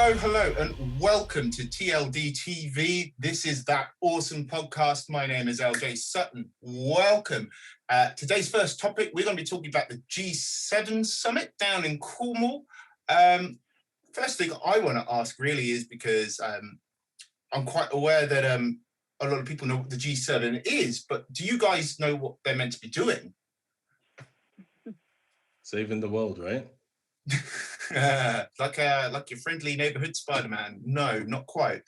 Hello, and welcome to TLDTV. This is that awesome podcast. My name is LJ Sutton. Welcome. Today's first topic, we're going to be talking about the G7 summit down in Cornwall. First thing I want to ask really is because I'm quite aware that a lot of people know what the G7 is, but do you guys know what they're meant to be doing? Saving the world, right? Like your friendly neighborhood Spider-Man. No, not quite.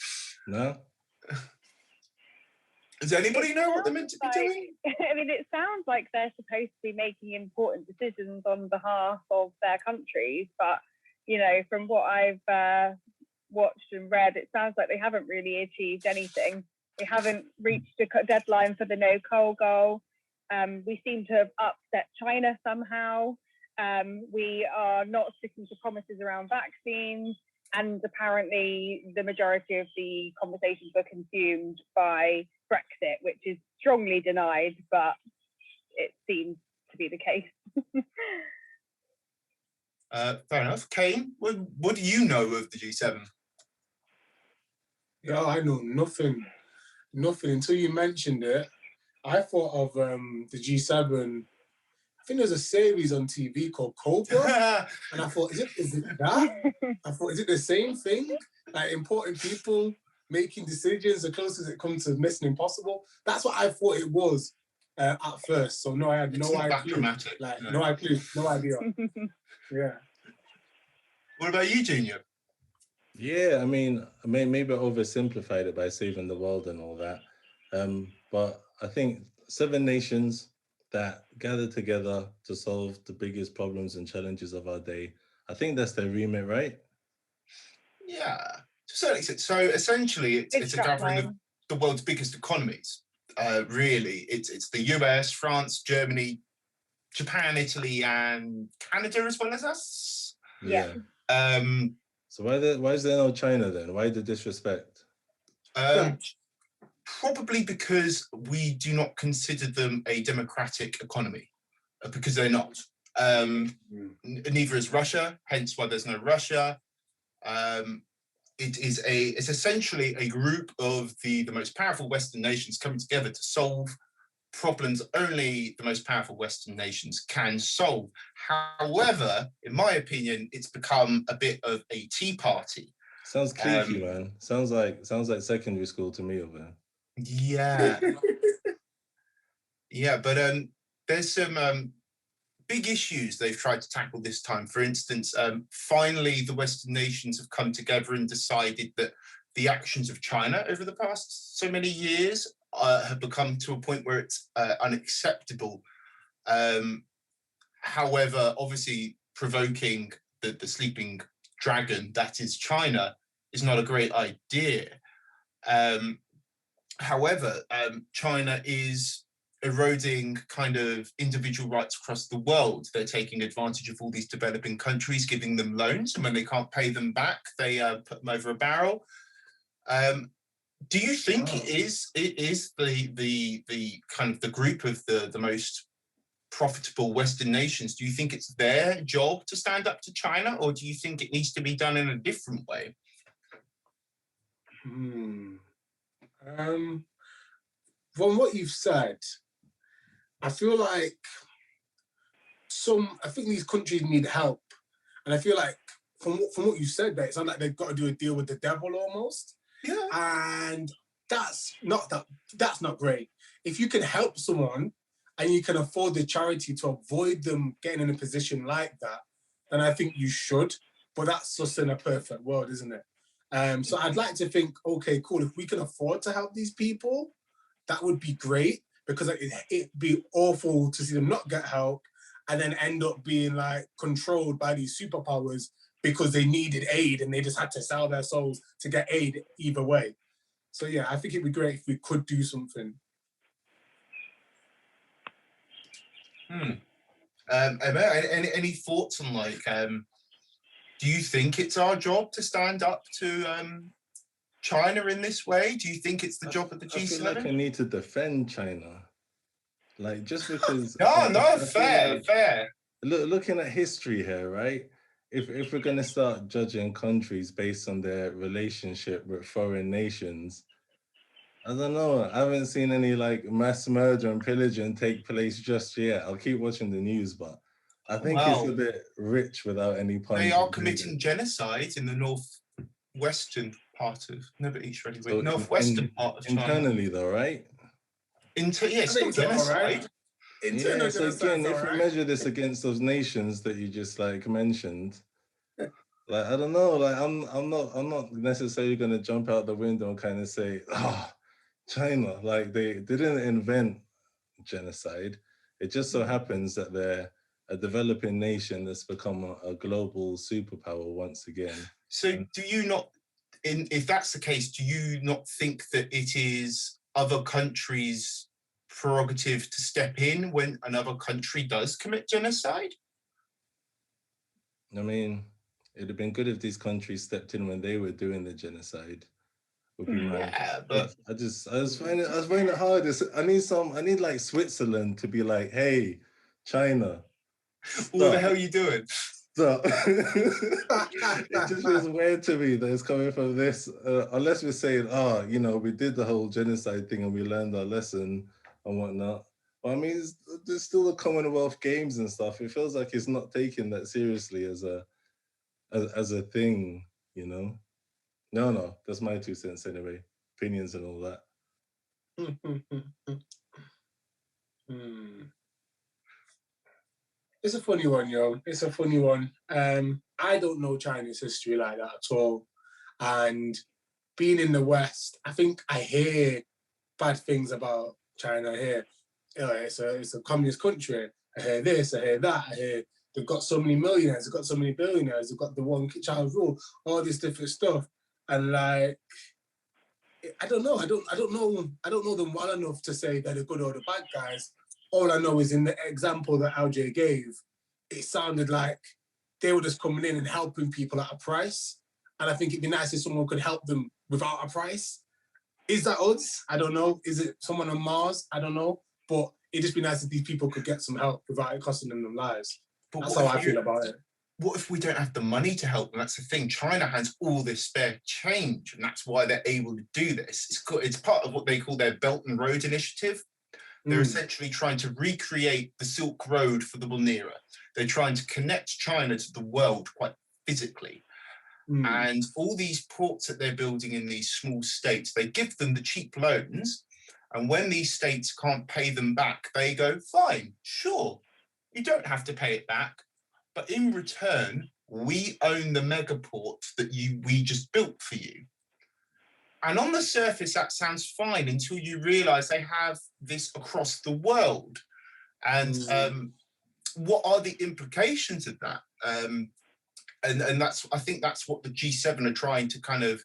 No? Does anybody know what they're meant to be doing? I mean, it sounds like they're supposed to be making important decisions on behalf of their countries, but, you know, from what I've watched and read, it sounds like they haven't really achieved anything. They haven't reached a deadline for the no coal goal. We seem to have upset China somehow. We are not sticking to promises around vaccines, and apparently the majority of the conversations were consumed by Brexit, which is strongly denied, but it seems to be the case. Fair enough. Kane, what do you know of the G7? Yeah, I know nothing until you mentioned it. I thought of the G7. I think there's a series on TV called Cobra, and I thought, is it that? I thought, is it the same thing? Like important people making decisions as close as it comes to Mission Impossible. That's what I thought it was at first. So no, I had no idea. No idea. Yeah. What about you, Junior? Yeah, I mean, maybe I oversimplified it by saving the world and all that. But I think 7 nations that gather together to solve the biggest problems and challenges of our day. I think that's their remit, right? Yeah, to a certain extent. So essentially, it's a gathering of the world's biggest economies. Really, it's the US, France, Germany, Japan, Italy, and Canada, as well as us. Yeah. So why is there no China then? Why the disrespect? Probably because we do not consider them a democratic economy, because they're not. Neither is Russia, hence why there's no Russia. It's essentially a group of the most powerful Western nations coming together to solve problems only the most powerful Western nations can solve. However, in my opinion, it's become a bit of a tea party. Sounds cliquey, man. Sounds like secondary school to me over there. Yeah. Yeah, but there's some big issues they've tried to tackle this time. For instance, finally, the Western nations have come together and decided that the actions of China over the past so many years have become to a point where it's unacceptable. However, obviously, provoking the sleeping dragon, that is China, is not a great idea. However, China is eroding kind of individual rights across the world. They're taking advantage of all these developing countries, giving them loans, and when they can't pay them back, they put them over a barrel. Do you think it is the kind of the group of the most profitable Western nations? Do you think it's their job to stand up to China, or do you think it needs to be done in a different way? From what you've said, I feel like I think these countries need help, and I feel like from what you said, that it sounds like they've got to do a deal with the devil almost. Yeah, and that's not great. If you can help someone and you can afford the charity to avoid them getting in a position like that, then I think you should. But that's just in a perfect world, isn't it? So I'd like to think, okay, cool. If we can afford to help these people, that would be great, because it'd be awful to see them not get help and then end up being like controlled by these superpowers because they needed aid and they just had to sell their souls to get aid either way. So yeah, I think it'd be great if we could do something. Any thoughts on like, do you think it's our job to stand up to China in this way? Do you think it's the job of the G7? I feel like I need to defend China. Like, just because... fair. Looking at history here, right? if we're gonna start judging countries based on their relationship with foreign nations, I don't know. I haven't seen any like mass murder and pillaging take place just yet. I'll keep watching the news, but I think it's a Well, bit rich without any pun. they are committing genocide in the northwestern part of, no, but each ready, So northwestern part of China. internally though, right? Yeah, it's still genocide. Yeah, so again, if we measure this against those nations that you just like mentioned, like I don't know, like I'm not necessarily gonna jump out the window and kind of say, oh, China, like they didn't invent genocide. It just so happens that they're a developing nation that's become a global superpower once again. So do you not, if that's the case, do you not think that it is other countries' prerogative to step in when another country does commit genocide? I mean, it'd have been good if these countries stepped in when they were doing the genocide. Would be my. Yeah, but I was finding it hard. I need like Switzerland to be like, hey, China, what the hell are you doing? stop. It just feels weird to me that it's coming from this. Unless we're saying, oh, you know, we did the whole genocide thing and we learned our lesson and whatnot. But I mean, there's still the Commonwealth Games and stuff. It feels like it's not taken that seriously as a thing, you know. No, that's my 2 cents anyway. Opinions and all that. It's a funny one, yo. It's a funny one. I don't know Chinese history like that at all. And being in the West, I think I hear bad things about China here. You know, it's a communist country. I hear this, I hear that, I hear they've got so many millionaires, they've got so many billionaires, they've got the one child rule, all this different stuff. And like, I don't know them well enough to say they're the good or the bad guys. All I know is in the example that LJ gave, it sounded like they were just coming in and helping people at a price. And I think it'd be nice if someone could help them without a price. Is that us? I don't know. Is it someone on Mars? I don't know. But it'd just be nice if these people could get some help without it costing them lives. But that's how I feel about it. What if we don't have the money to help them? That's the thing. China has all this spare change, and that's why they're able to do this. It's part of what they call their Belt and Road Initiative. They're essentially trying to recreate the Silk Road for the modern era. They're trying to connect China to the world quite physically. And all these ports that they're building in these small states, they give them the cheap loans. And when these states can't pay them back, they go, fine, sure, you don't have to pay it back. But in return, we own the megaport that we just built for you. And on the surface, that sounds fine until you realize they have this across the world. And what are the implications of that? And I think that's what the G7 are trying to kind of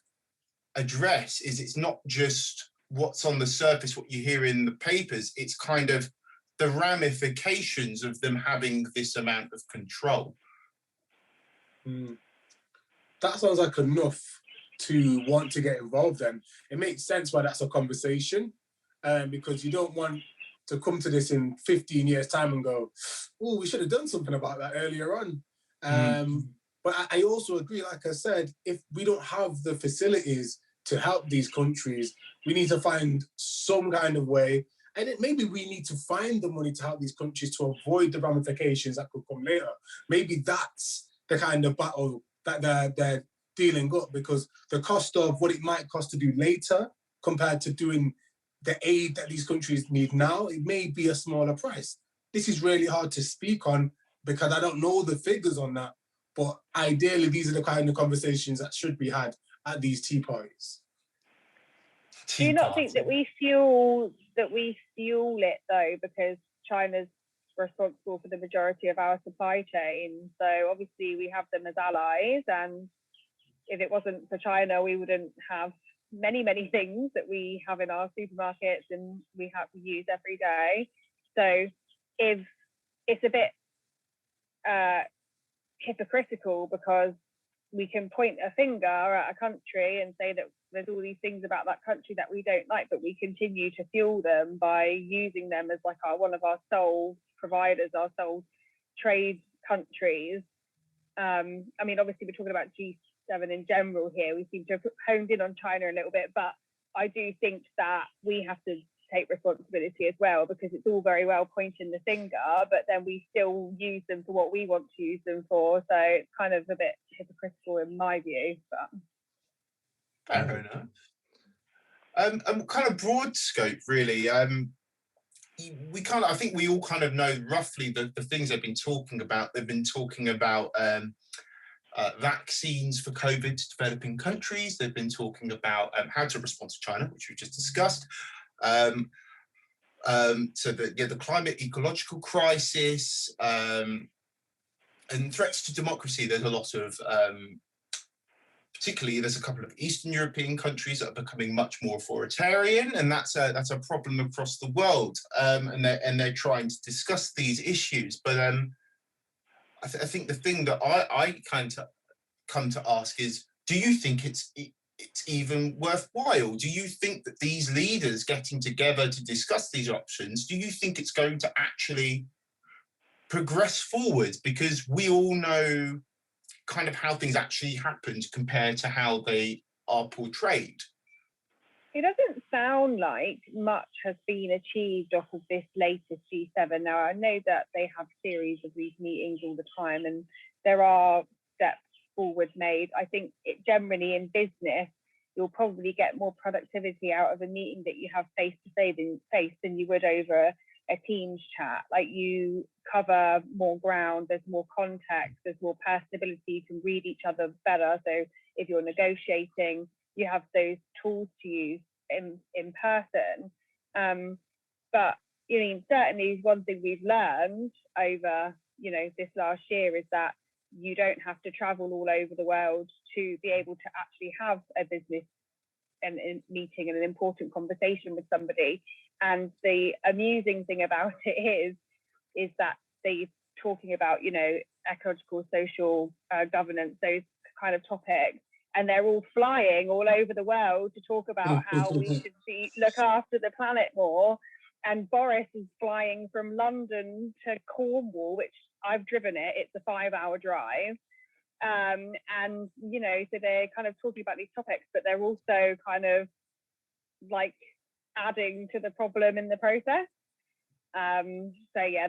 address, is it's not just what's on the surface, what you hear in the papers, it's kind of the ramifications of them having this amount of control. That sounds like enough to want to get involved then. It makes sense why that's a conversation, because you don't want to come to this in 15 years' time and go, oh, we should have done something about that earlier on. But I also agree, like I said, if we don't have the facilities to help these countries, we need to find some kind of way. And maybe we need to find the money to help these countries to avoid the ramifications that could come later. Maybe that's the kind of battle that they're dealing up, because the cost of what it might cost to do later compared to doing the aid that these countries need now, it may be a smaller price. This is really hard to speak on because I don't know the figures on that. But ideally, these are the kind of conversations that should be had at these tea parties. Do you not think that we fuel it though, because China's responsible for the majority of our supply chain? So obviously we have them as allies, and if it wasn't for China, we wouldn't have many things that we have in our supermarkets and we have to use every day. So if it's a bit hypocritical, because we can point a finger at a country and say that there's all these things about that country that we don't like, but we continue to fuel them by using them as like one of our sole providers, our sole trade countries. I mean, obviously we're talking about G7 in general here. We seem to have honed in on China a little bit, but I do think that we have to take responsibility as well, because it's all very well pointing the finger, but then we still use them for what we want to use them for. So it's kind of a bit hypocritical in my view. But fair enough. Kind of broad scope, really. I think we all kind of know roughly the things they've been talking about. They've been talking about vaccines for COVID to developing countries. They've been talking about how to respond to China, which we just discussed. So the climate ecological crisis and threats to democracy. There's a lot of, particularly there's a couple of Eastern European countries that are becoming much more authoritarian, and that's a problem across the world. And they're trying to discuss these issues. But I think the thing that I kind of come to ask is, do you think it's even worthwhile? Do you think that these leaders getting together to discuss these options, do you think it's going to actually progress forward? Because we all know kind of how things actually happened compared to how they are portrayed. it doesn't sound like much has been achieved off of this latest G7. Now, I know that they have series of these meetings all the time, and there are steps forward made. I think generally in business, you'll probably get more productivity out of a meeting that you have face to face than you would over a Teams chat. Like, you cover more ground, there's more context, there's more personability, you can read each other better. So if you're negotiating, you have those tools to use in person. But I mean, certainly one thing we've learned over this last year is that you don't have to travel all over the world to be able to actually have a business and meeting and an important conversation with somebody. And the amusing thing about it is that they're talking about ecological, social governance, those kind of topics, and they're all flying all over the world to talk about how we should look after the planet more. And Boris is flying from London to Cornwall, which I've driven it. It's a 5-hour drive. And, so they're kind of talking about these topics, but they're also kind of like adding to the problem in the process. So yeah,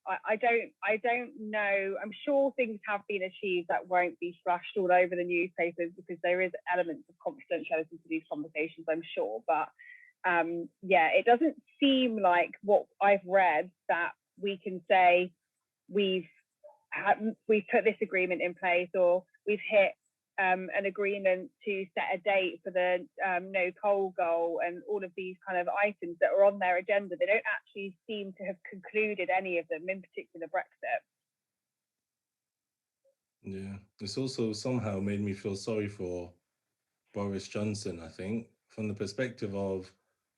I don't know. I'm sure things have been achieved that won't be flashed all over the newspapers, because there is elements of confidentiality to these conversations, I'm sure. But yeah, it doesn't seem like what I've read that we can say we've put this agreement in place, or we've hit an agreement to set a date for the no coal goal, and all of these kind of items that are on their agenda. They don't actually seem to have concluded any of them, in particular Brexit. Yeah, it's also somehow made me feel sorry for Boris Johnson, I think, from the perspective of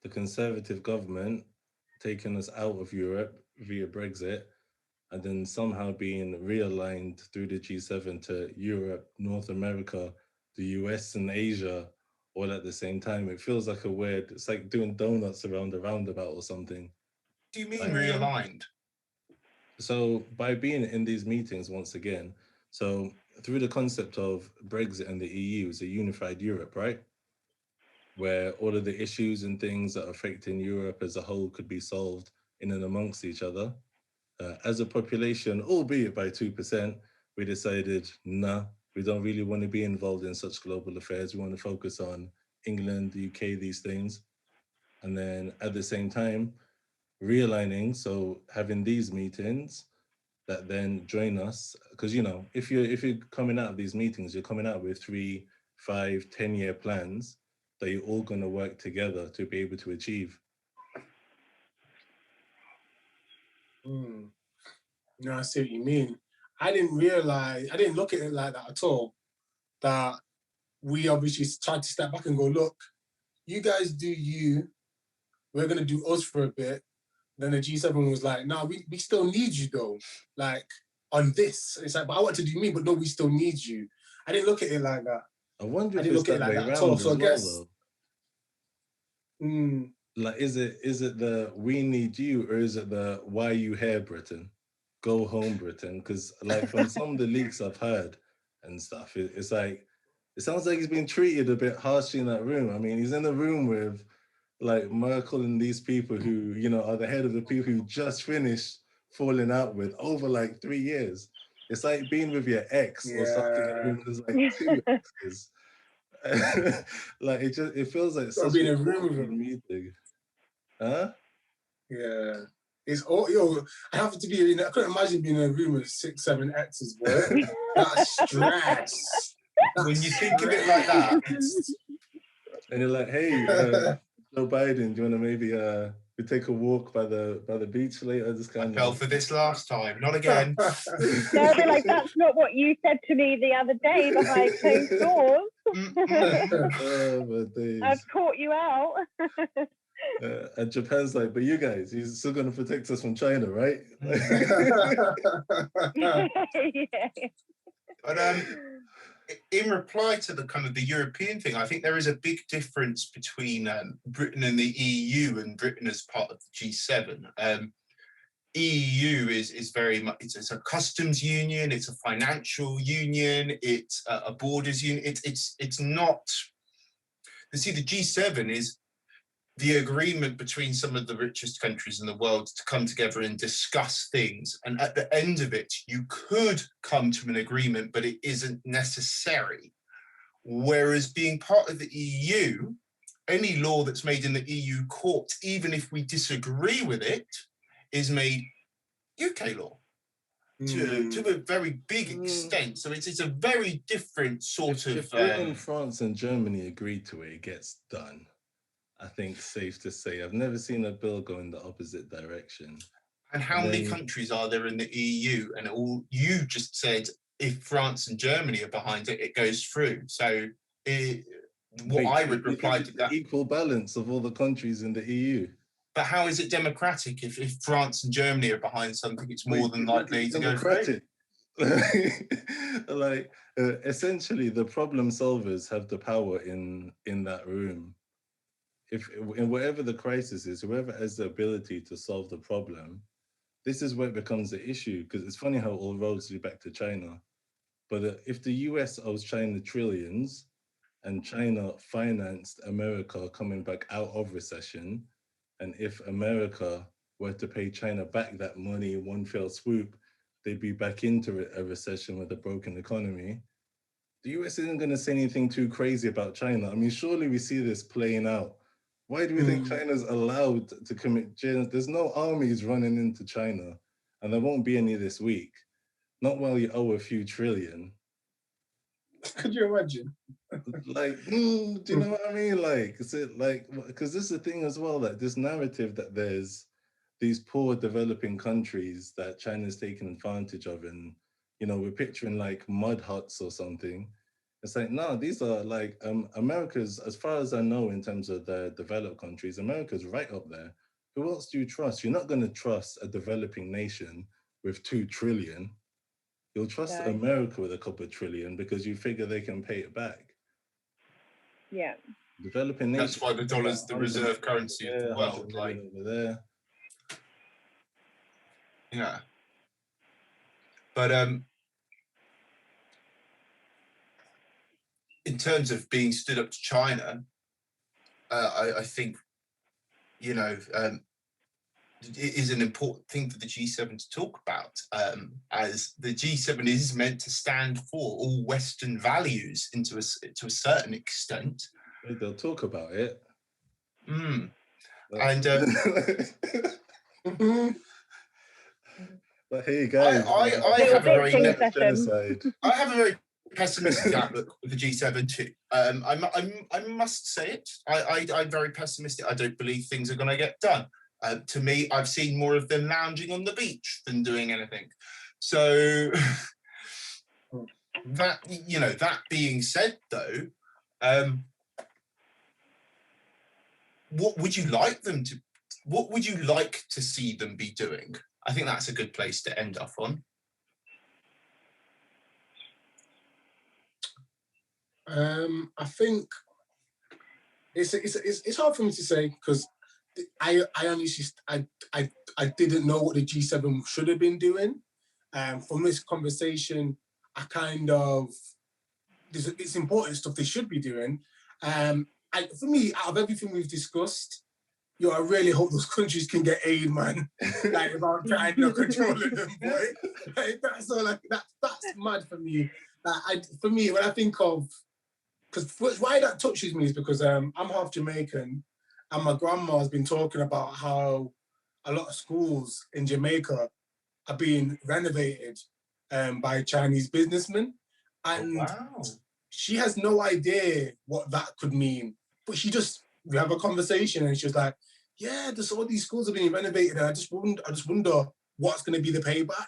the Conservative government taking us out of Europe via Brexit, and then somehow being realigned through the G7 to Europe, North America, the US and Asia, all at the same time. It feels like it's like doing donuts around a roundabout or something. Do you mean realigned? So by being in these meetings once again, so through the concept of Brexit and the EU is a unified Europe, right? Where all of the issues and things that are affecting Europe as a whole could be solved in and amongst each other. As a population, albeit by 2%, we decided, nah, we don't really want to be involved in such global affairs. We want to focus on England, the UK, these things. And then at the same time, realigning, so having these meetings that then join us, because if you're coming out of these meetings, you're coming out with 3, 5, 10-year plans that you're all going to work together to be able to achieve. No, I see what you mean. I didn't look at it like that at all. That we obviously tried to step back and go, look, you guys do you, we're going to do us for a bit. Then the G7 was like, no, we still need you though, like on this. It's like, but I want to do me, but no, we still need you. I didn't look at it like that. I wonder if it's that way around as well, though. Like, is it the we need you, or is it the why you here, Britain? go home, Britain, because like from some of the leaks I've heard and stuff, it's like, it sounds like he's been treated a bit harshly in that room. I mean, he's in a room with like Merkel and these people who, you know, are the head of the people who just finished falling out with over like 3 years. It's like being with your ex or something in a room. There's like 2 exes. Like it feels like Gotta such be in a a room with awkward him. meeting. Huh? Yeah. It's all, yo, I have to be in, I couldn't imagine being in a room with 6, 7 exes, boy. That's stress. When you think of it like that, it's, And you're like, hey, Joe Biden, do you want to maybe we take a walk by the beach later? This I kind fell of for this last time, not again. They'll be like, that's not what you said to me the other day behind closed doors. oh my days. I've caught you out. And Japan's like, but you guys, he's still going to protect us from China, right? Yeah. But in reply to the kind of the European thing, I think there is a big difference between Britain and the EU and Britain as part of the G7. EU is very much, it's a customs union, it's a financial union, it's a borders union. It's not, you see, the G7 is the agreement between some of the richest countries in the world to come together and discuss things. And at the end of it, you could come to an agreement, but it isn't necessary. Whereas being part of the EU, any law that's made in the EU court, even if we disagree with it, is made UK law to a very big extent. So it's a very different sort of... If Britain, France and Germany agree to it, it gets done. I think safe to say. I've never seen a bill go in the opposite direction. And how many countries are there in the EU? And all you just said, if France and Germany are behind it, it goes through. So I would reply to that. Equal balance of all the countries in the EU. But how is it democratic if France and Germany are behind something? It's more than likely to go through. Like essentially, the problem solvers have the power in that room. If in whatever the crisis is, whoever has the ability to solve the problem, this is where it becomes the issue. Because it's funny how all roads lead back to China. But if the US owes China trillions, and China financed America coming back out of recession, and if America were to pay China back that money in one fell swoop, they'd be back into a recession with a broken economy. The US isn't going to say anything too crazy about China. I mean, surely we see this playing out. Why do we think China's allowed to commit genocide? There's no armies running into China, and there won't be any this week. Not while you owe a few trillion. Could you imagine? Like, do you know what I mean? Like, is it like, because this is the thing as well, that this narrative that there's these poor developing countries that China's taking advantage of, and, you know, we're picturing like mud huts or something. It's like, no, these are like, America's, as far as I know, in terms of the developed countries, America's right up there. Who else do you trust? You're not going to trust a developing nation with 2 trillion. You'll trust America with a couple of trillion because you figure they can pay it back. Yeah. Developing nations. That's why the dollar's the reserve currency of the world. Like over there. Yeah. But in terms of being stood up to China, I think, you know, it is an important thing for the G7 to talk about, as the G7 is meant to stand for all Western values to a certain extent. They'll talk about it. And but hey guys, I have a very pessimistic outlook with the G7 too. I must say it. I'm very pessimistic. I don't believe things are going to get done. To me, I've seen more of them lounging on the beach than doing anything. So that, you know, that being said, though, what would you like to see them be doing? I think that's a good place to end off on. I think it's hard for me to say, because I honestly didn't know what the G7 should have been doing. from this conversation, I kind of, it's important stuff they should be doing. And for me, out of everything we've discussed, I really hope those countries can get aid, man. Like, without trying to control them, boy. Like, that's all. Like, that's mad for me. For me, when I think of, because why that touches me is because I'm half Jamaican, and my grandma has been talking about how a lot of schools in Jamaica are being renovated by Chinese businessmen, and she has no idea what that could mean. But we have a conversation, and she was like, "Yeah, there's all these schools are being renovated, and I just wonder what's going to be the payback."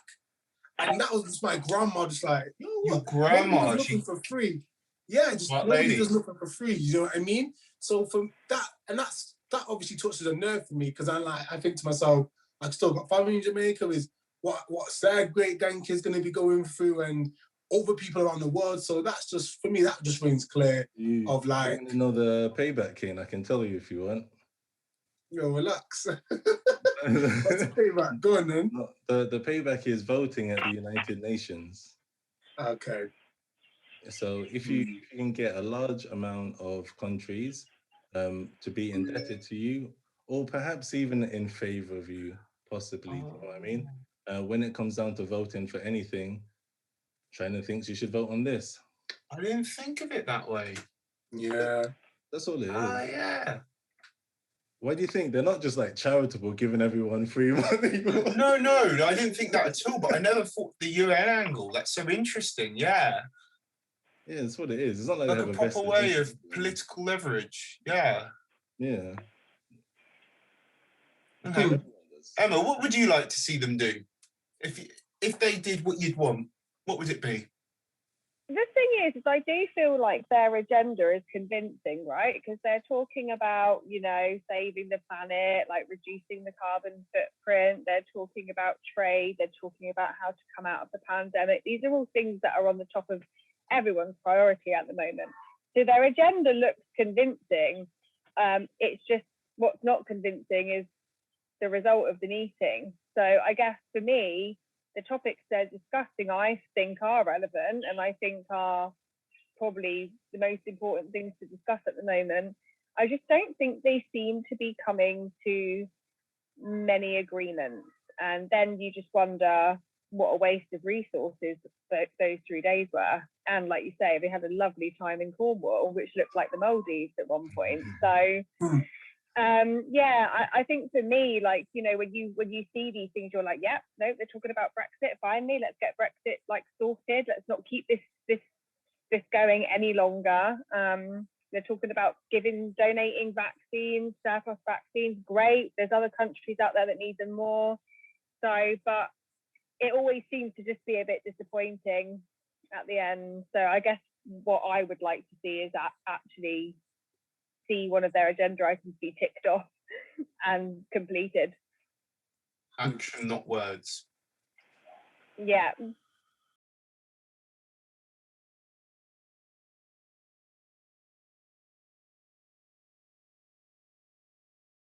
And that was just my grandma, just like, "You know what? Your grandma, nobody does nothing for free." Yeah, just nobody does nothing for free. You know what I mean? So from that, and that obviously touches a nerve for me, because I think to myself, I've still got family in Jamaica. Is what sad great gank is going to be going through, and other people around the world. So that's just, for me, that just rings clear of like, you know the payback, Kane. I can tell you if you want. Relax. What's the payback? Go on then. No, the payback is voting at the United Nations. Okay. So if you can get a large amount of countries to be indebted to you, or perhaps even in favor of you, possibly, you know what I mean? When it comes down to voting for anything, China thinks you should vote on this. I didn't think of it that way. Yeah. That's all it is. Yeah. Why do you think they're not just like charitable, giving everyone free money? No, I didn't think that at all, but I never thought the UN angle. That's so interesting, yeah. Yeah, that's what it is. It's not like Like they have a a proper way of investigation. political leverage, yeah. Yeah. Okay. Emma, what would you like to see them do? If they did what you'd want, what would it be? The thing is I do feel like their agenda is convincing, right? Because they're talking about, saving the planet, like reducing the carbon footprint. They're talking about trade. They're talking about how to come out of the pandemic. These are all things that are on the top of everyone's priority at the moment. So their agenda looks convincing. It's just what's not convincing is the result of the meeting. So I guess for me, the topics they're discussing, I think, are relevant, and I think are probably the most important things to discuss at the moment. I just don't think they seem to be coming to many agreements. And then you just wonder what a waste of resources those 3 days were. And like you say, they had a lovely time in Cornwall, which looked like the Maldives at one point. So I think for me, like, when you see these things, you're like, yeah, no, they're talking about Brexit. Finally, let's get Brexit like sorted. Let's not keep this going any longer. They're talking about donating vaccines, surplus vaccines. Great. There's other countries out there that need them more. So, but it always seems to just be a bit disappointing at the end. So I guess what I would like to see is actually see one of their agenda items be ticked off and completed. Action, not words. Yeah.